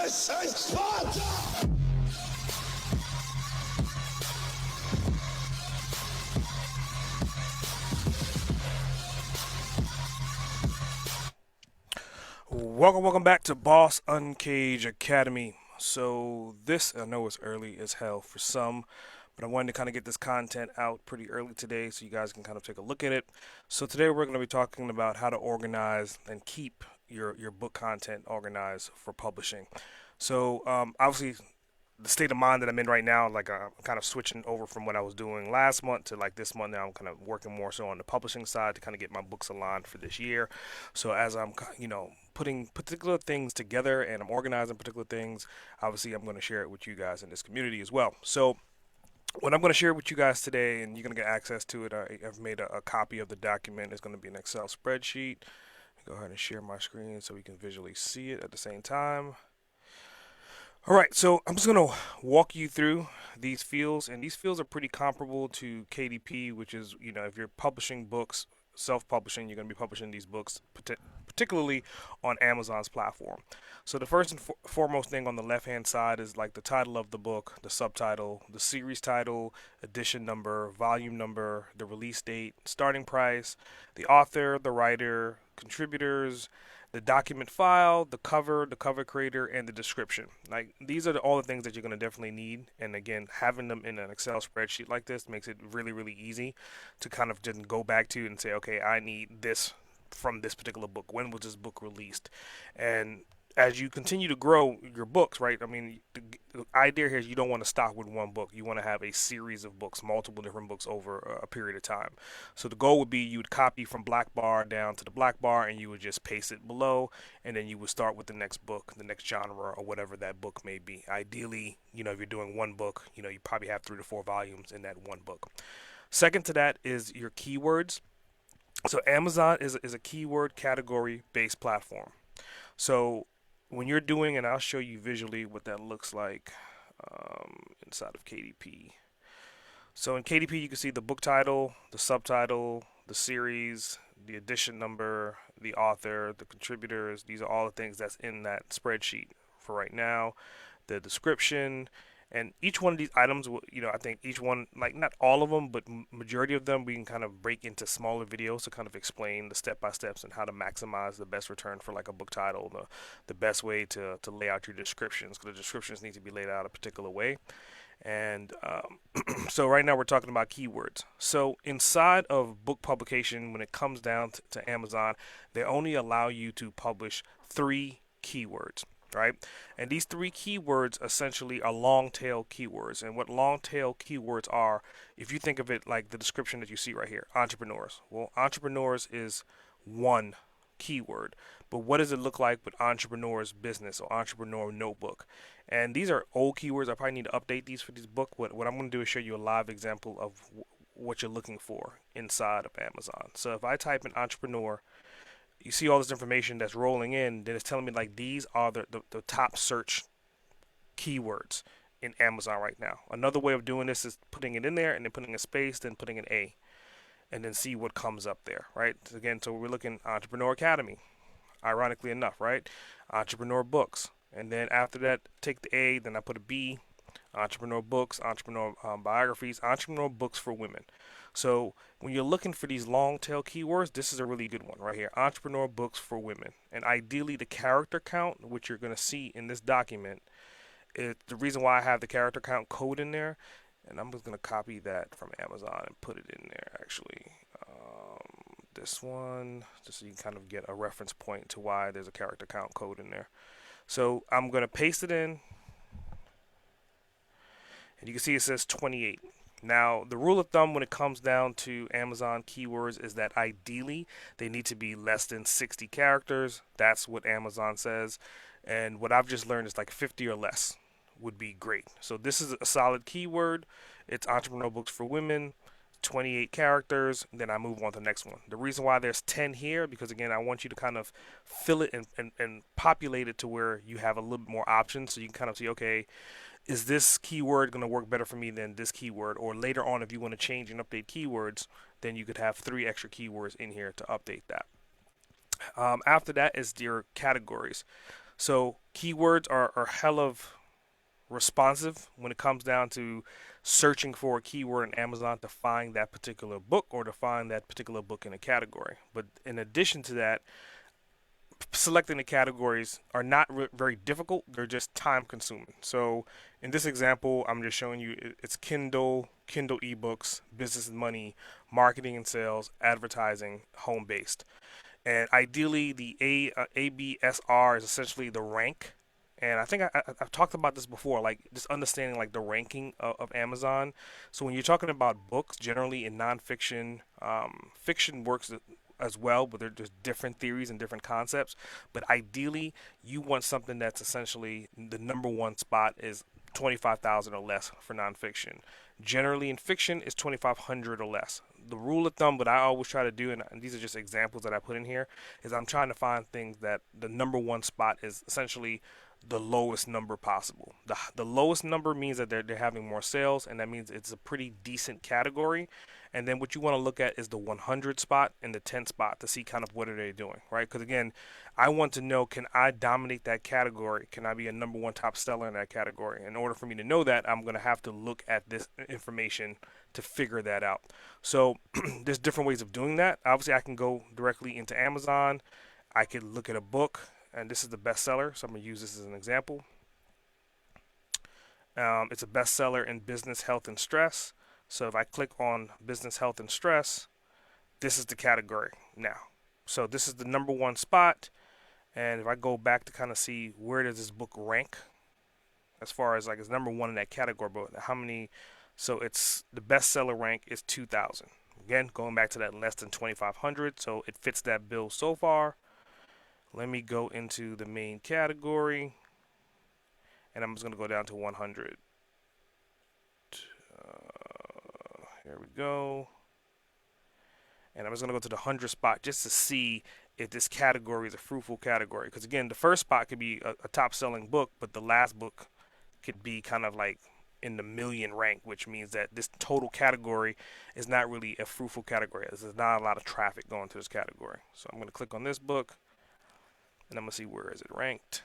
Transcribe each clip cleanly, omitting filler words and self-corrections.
This is Sparta! Welcome back to Boss Uncaged Academy. So this, I know it's early as hell for some, but I wanted to kind of get this content out pretty early today so you guys can kind of take a look at it. So today we're going to be talking about how to organize and keep your book content organized for publishing. So obviously the state of mind that I'm in right now, like I'm kind of switching over from what I was doing last month to like this month now. I'm kind of working more so on the publishing side to kind of get my books aligned for this year. So as I'm, putting particular things together and I'm organizing particular things, obviously I'm going to share it with you guys in this community as well. So what I'm going to share with you guys today, and you're going to get access to it, I've made a copy of the document. It's going to be an Excel spreadsheet. Go ahead and share my screen so we can visually see it at the same time. All right, so I'm just going to walk you through these fields, and these fields are pretty comparable to KDP, which is, if you're publishing books, self-publishing, you're going to be publishing these books, particularly on Amazon's platform. So the first and foremost thing on the left-hand side is like the title of the book, the subtitle, the series title, edition number, volume number, the release date, starting price, the author, the writer, contributors, the document file, the cover creator, and the description. Like these are all the things that you're going to definitely need. And again, having them in an Excel spreadsheet like this makes it really, really easy to kind of just go back to and say, okay, I need this from this particular book. When was this book released? And as you continue to grow your books, right? I mean, the idea here is you don't want to stop with one book. You want to have a series of books, multiple different books over a period of time. So the goal would be you would copy from black bar down to the black bar and you would just paste it below and then you would start with the next book, the next genre or whatever that book may be. Ideally, if you're doing one book, you probably have 3 to 4 volumes in that one book. Second to that is your keywords. So Amazon is a keyword category based platform. So when you're doing, and I'll show you visually what that looks like inside of KDP. So in KDP, you can see the book title, the subtitle, the series, the edition number, the author, the contributors. These are all the things that's in that spreadsheet for right now. The description, and each one of these items, I think each one, like not all of them, but majority of them, we can kind of break into smaller videos to kind of explain the step-by-steps and how to maximize the best return for like a book title, the best way to lay out your descriptions, because the descriptions need to be laid out a particular way. And so right now we're talking about keywords. So inside of book publication, when it comes down to Amazon, they only allow you to publish 3 keywords, right? And these 3 keywords essentially are long tail keywords. And what long tail keywords are, if you think of it like the description that you see right here, entrepreneurs. Well, entrepreneurs is one keyword. But what does it look like with entrepreneur's business or entrepreneur notebook? And these are old keywords. I probably need to update these for this book. What I'm going to do is show you a live example of what you're looking for inside of Amazon. So if I type in entrepreneur, you see all this information that's rolling in, then it's telling me like these are the top search keywords in Amazon right now. Another way of doing this is putting it in there and then putting a space, then putting an A, and then see what comes up there, right? Again, so we're looking Entrepreneur Academy, ironically enough, right? Entrepreneur books. And then after that, take the A, then I put a B, entrepreneur books, entrepreneur biographies, entrepreneur books for women. So when you're looking for these long tail keywords, this is a really good one right here. Entrepreneur books for women. And ideally the character count, which you're going to see in this document, is the reason why I have the character count code in there. And I'm just going to copy that from Amazon and put it in there actually. This one, just so you can kind of get a reference point to why there's a character count code in there. So I'm going to paste it in. And you can see it says 28. Now, the rule of thumb when it comes down to Amazon keywords is that ideally they need to be less than 60 characters. That's what Amazon says. And what I've just learned is like 50 or less would be great. So this is a solid keyword. It's entrepreneur books for women, 28 characters. Then I move on to the next one. The reason why there's 10 here, because again, I want you to kind of fill it and populate it to where you have a little bit more options. So you can kind of see, okay, is this keyword going to work better for me than this keyword? Or later on, if you want to change and update keywords, then you could have 3 extra keywords in here to update that. After that is your categories. So keywords are hell of responsive when it comes down to searching for a keyword in Amazon to find that particular book or to find that particular book in a category. But in addition to that, selecting the categories are not very difficult. They're just time consuming. So in this example, I'm just showing you it's Kindle, Kindle ebooks, business and money, marketing and sales, advertising, home based. And ideally, the ABSR is essentially the rank. And I think I've talked about this before, like just understanding like the ranking of Amazon. So when you're talking about books, generally in nonfiction, fiction works as well, but they're just different theories and different concepts. But ideally, you want something that's essentially the number one spot is 25,000 or less for nonfiction. Generally in fiction is 2,500 or less. The rule of thumb, what I always try to do, and these are just examples that I put in here, is I'm trying to find things that the number one spot is essentially the lowest number possible. The lowest number means that they're having more sales, and that means it's a pretty decent category. And then what you want to look at is the 100 spot and the 10 spot to see kind of what are they doing, right? Because again, I want to know, can I dominate that category? Can I be a number one top seller in that category? In order for me to know that, I'm going to have to look at this information to figure that out. So there's different ways of doing that. Obviously, I can go directly into Amazon. I could look at a book, and this is the bestseller, so I'm going to use this as an example. It's a bestseller in business, health, and stress. So if I click on business, health, and stress, this is the category now. So this is the number one spot. And if I go back to kind of see where does this book rank as far as like it's number one in that category, but how many, so it's the bestseller rank is 2,000. Again, going back to that less than 2,500, so it fits that bill so far. Let me go into the main category, and I'm just going to go down to 100. Here we go. And I'm just going to go to the 100 spot just to see if this category is a fruitful category. Because again, the first spot could be a top selling book, but the last book could be kind of like in the million rank, which means that this total category is not really a fruitful category. There's not a lot of traffic going to this category. So I'm going to click on this book, and I'm going to see where is it ranked.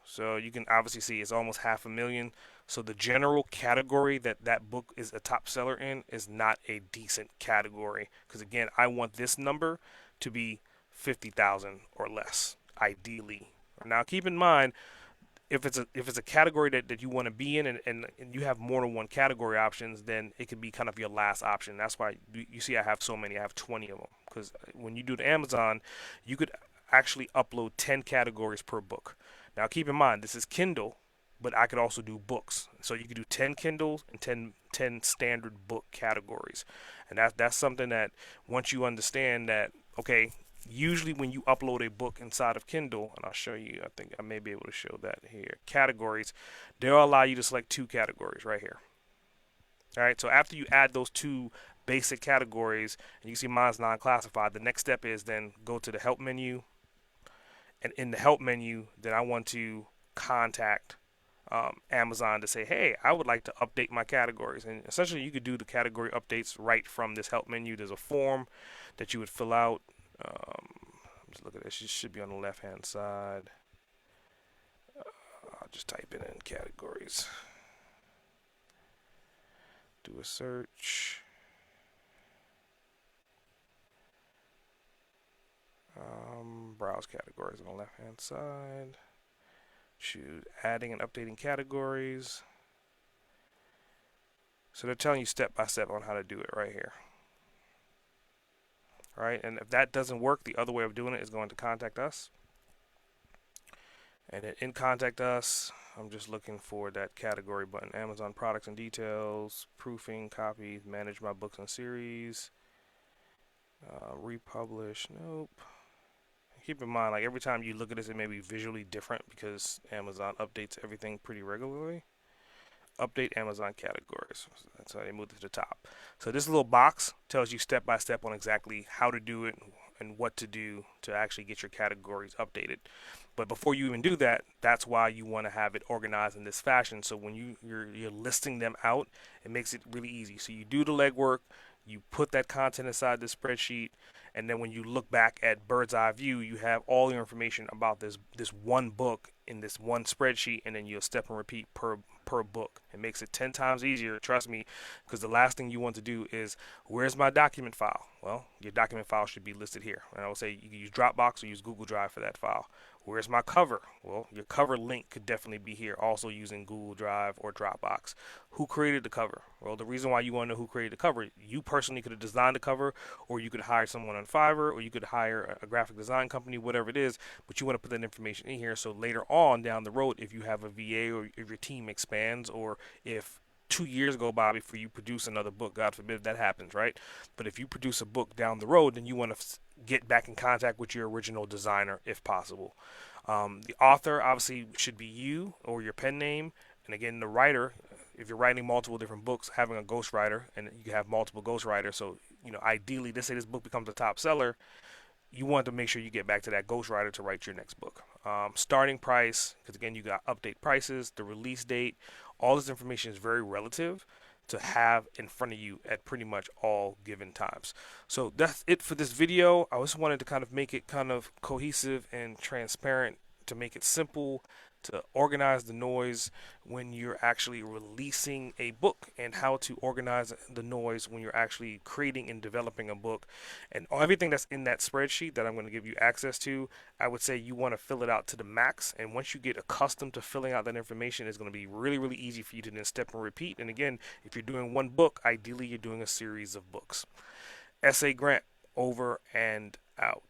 So you can obviously see it's almost 500,000. So the general category that that book is a top seller in is not a decent category. Because again, I want this number to be 50,000 or less, ideally. Now keep in mind, if it's a category that you want to be in and you have more than one category options, then it could be kind of your last option. That's why you see I have so many. I have 20 of them. Because when you do the Amazon, you could actually upload 10 categories per book. Now keep in mind, this is Kindle, but I could also do books. So you could do 10 Kindles and 10 standard book categories. And that's something that once you understand that, okay, usually when you upload a book inside of Kindle, and I'll show you, I think I may be able to show that here, categories, they'll allow you to select two categories right here. All right, so after you add those two basic categories, and you see mine's non-classified, the next step is then go to the help menu. And in the help menu, then I want to contact Amazon to say, hey, I would like to update my categories. And essentially, you could do the category updates right from this help menu. There's a form that you would fill out. Just look at this. It should be on the left-hand side. I'll just type it in categories. Do a search. Browse categories on the left-hand side. Choose adding and updating categories. So they're telling you step by step on how to do it right here. All right, and if that doesn't work, the other way of doing it is going to contact us. And then in contact us, I'm just looking for that category button. Amazon products and details, proofing, copies, manage my books and series, republish, nope. Keep in mind, like every time you look at this, it may be visually different because Amazon updates everything pretty regularly. Update Amazon categories. That's how they move to the top. So this little box tells you step by step on exactly how to do it and what to do to actually get your categories updated. But before you even do that, that's why you want to have it organized in this fashion. So when you're listing them out, it makes it really easy. So you do the legwork, you put that content inside the spreadsheet, And then when you look back at bird's eye view, you have all your information about this one book in this one spreadsheet, and then you'll step and repeat per book. It makes it 10 times easier, trust me, because the last thing you want to do is, where's my document file? Well, your document file should be listed here. And I would say you can use Dropbox or use Google Drive for that file. Where's my cover? Well, your cover link could definitely be here, also using Google Drive or Dropbox. Who created the cover? Well, the reason why you want to know who created the cover, you personally could have designed the cover, or you could hire someone on Fiverr, or you could hire a graphic design company, whatever it is, but you want to put that information in here so later on down the road, if you have a VA or if your team expands, or if 2 years go by before you produce another book, God forbid that happens, right? But if you produce a book down the road, then you want to get back in contact with your original designer if possible. The author obviously should be you or your pen name. And again, the writer, if you're writing multiple different books, having a ghostwriter, and you have multiple ghostwriters. So, ideally, let's say this book becomes a top seller, you want to make sure you get back to that ghostwriter to write your next book. Starting price, because again, you got update prices, the release date, all this information is very relative to have in front of you at pretty much all given times. So that's it for this video. I just wanted to kind of make it kind of cohesive and transparent, to make it simple, to organize the noise when you're actually releasing a book, and how to organize the noise when you're actually creating and developing a book. And everything that's in that spreadsheet that I'm going to give you access to, I would say you want to fill it out to the max. And once you get accustomed to filling out that information, it's going to be really, really easy for you to then step and repeat. And again, if you're doing one book, ideally you're doing a series of books. S.A. Grant, over and out.